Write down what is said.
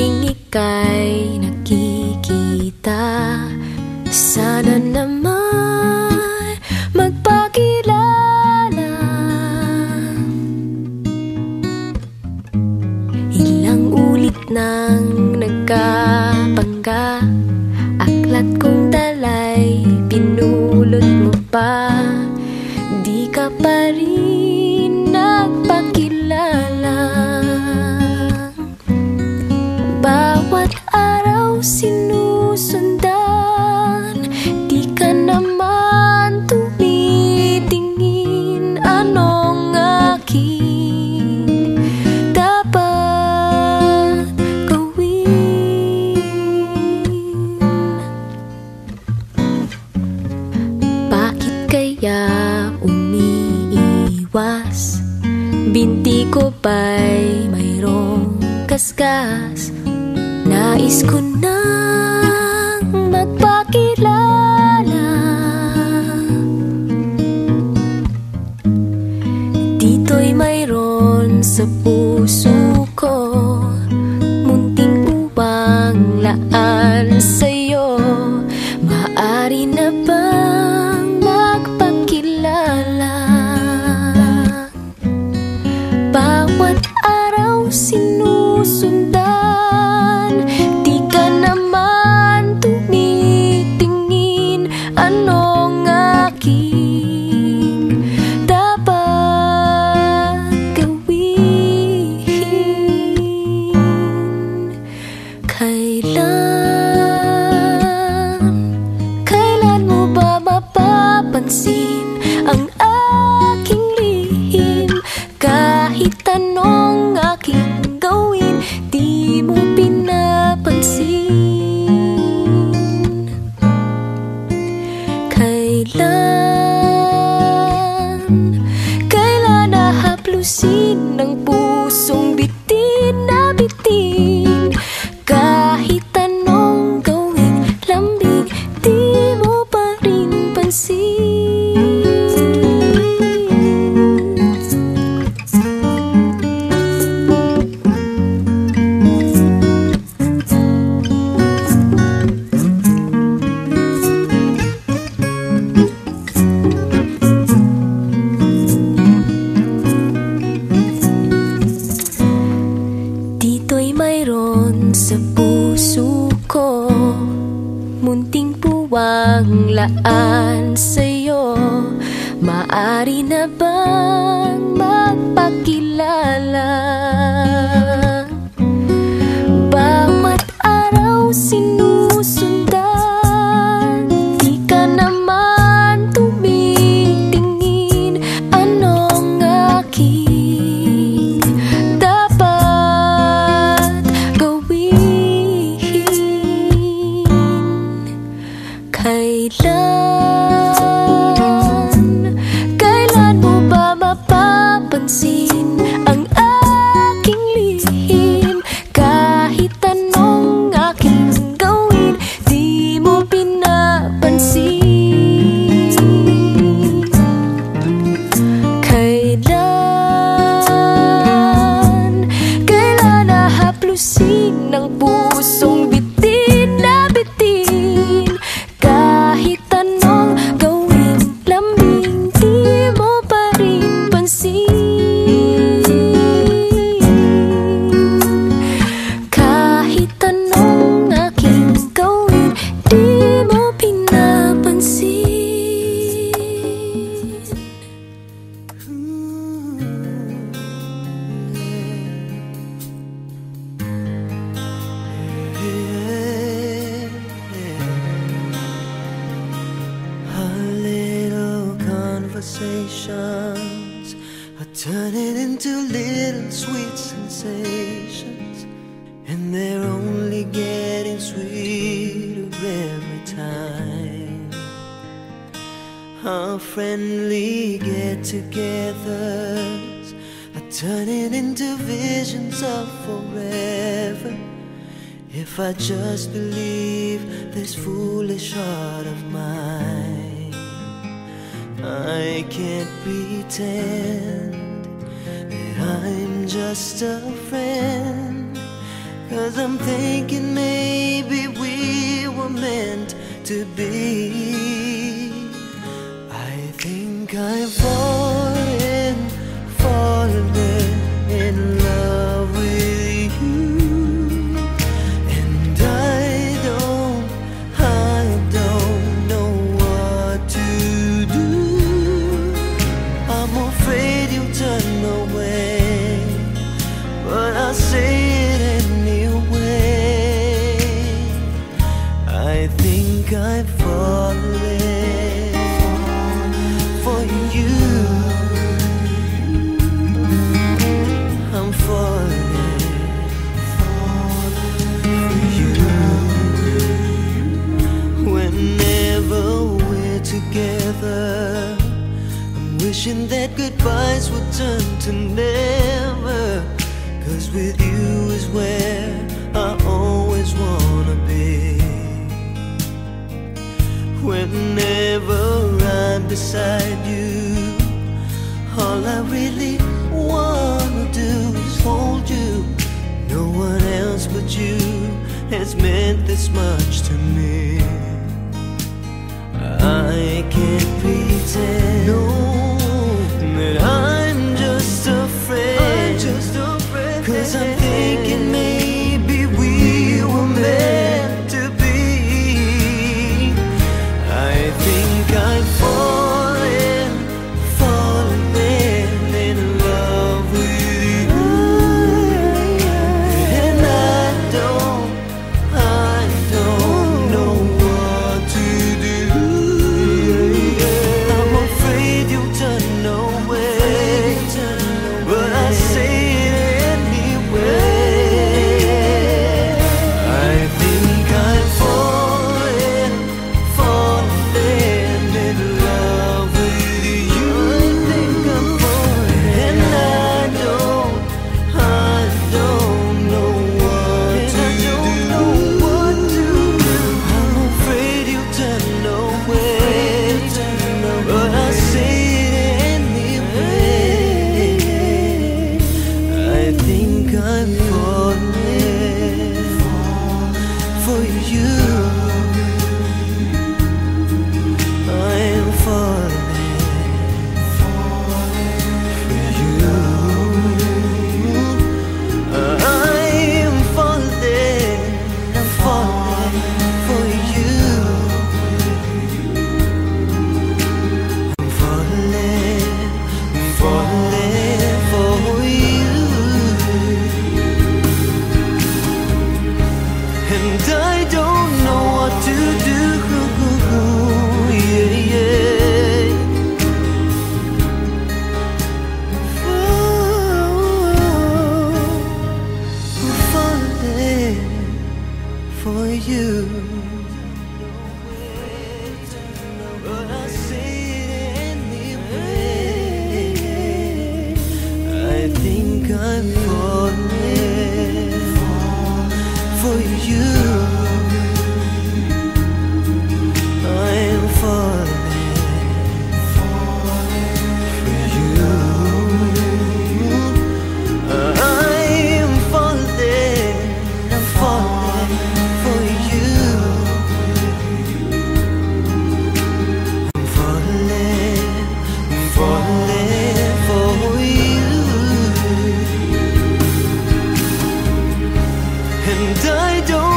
tuwing ika'y nakikita, sana naman magpakilala. Ilang ulit nang nagkapangga, aklat kong dala'y pinulot mo pa, di ka pa rin nagpakilala. Bawat araw sinusundan, di ka naman tumitingin. Anong aking dapat gawin? Bakit kaya umiiwas? Binti ko ba'y mayroong kaskas? Nais ko nang magpakilala. Dito'y mayroon sa puso ko, munting uwang laan sa'yo. Maaari na bang magpakilala? Bawat araw sinusundan, di ka naman tumitingin. Anong aking dapat gawin? Kailan mo ba mapapansin ang aking lihim? Kahit anong aking gawin, di mo pinapansin. Kailan nahaplusin ng pusong bitin na bitin? Kahit anong gawin, lambing, di mo pa rin pansin. Dito'y mayroon sa puso ko, munting puwang laan sa'yo. Maaari na bang magpakilala? Bawat araw sinusundan, di ka naman tumitingin. Anong aking dapat gawin? Kailan mo ba mapapansin ang aking lihim? Kahit anong aking gawin, di mo pinapansin. Kailan nahaplusin ng pusong bitin na bitin? Kahit anong gawin, lambing, di mo pa rin pansin. Kahit anong aking gawin, di mo pinapansin. Conversations are turning into little sweet sensations, and they're only getting sweeter every time. Our friendly get-togethers are turning into visions of forever. If I just believe this foolish heart of mine, I can't pretend that I'm just a friend, 'cause I'm thinking maybe we were meant to be. I think I've fallen in love with you, and I don't know what to do. I'm afraid you'll turn away, but I'll say it anyway. I think I've fallen for you. I'm falling for you. Whenever we're together, I'm wishing that goodbyes would turn to never, 'cause with you is where I always wanna be. Whenever I'm beside you, all I really wanna do is hold you. No one else but you has meant this much to me. I can't pretend, no, that I'm just a friend, 'cause I'm thinking maybe we were meant to be. I think I'm falling in love with you, and I don't know what to do. I'm afraid you'll turn away, but I say it anyway. I think I'm falling in love with you. I think I'm falling, and I don't know what to do. I'm afraid you'll turn away, but I say it anyway. I think I'm falling for you. I'm falling for you. I'm falling for you. I'm falling for you, and I don't know what to do. Yeah, yeah. I'm falling for you, but I say it anyway. I think I'm falling for you. I'm falling for you. I'm falling for you. I'm falling for you, and I don't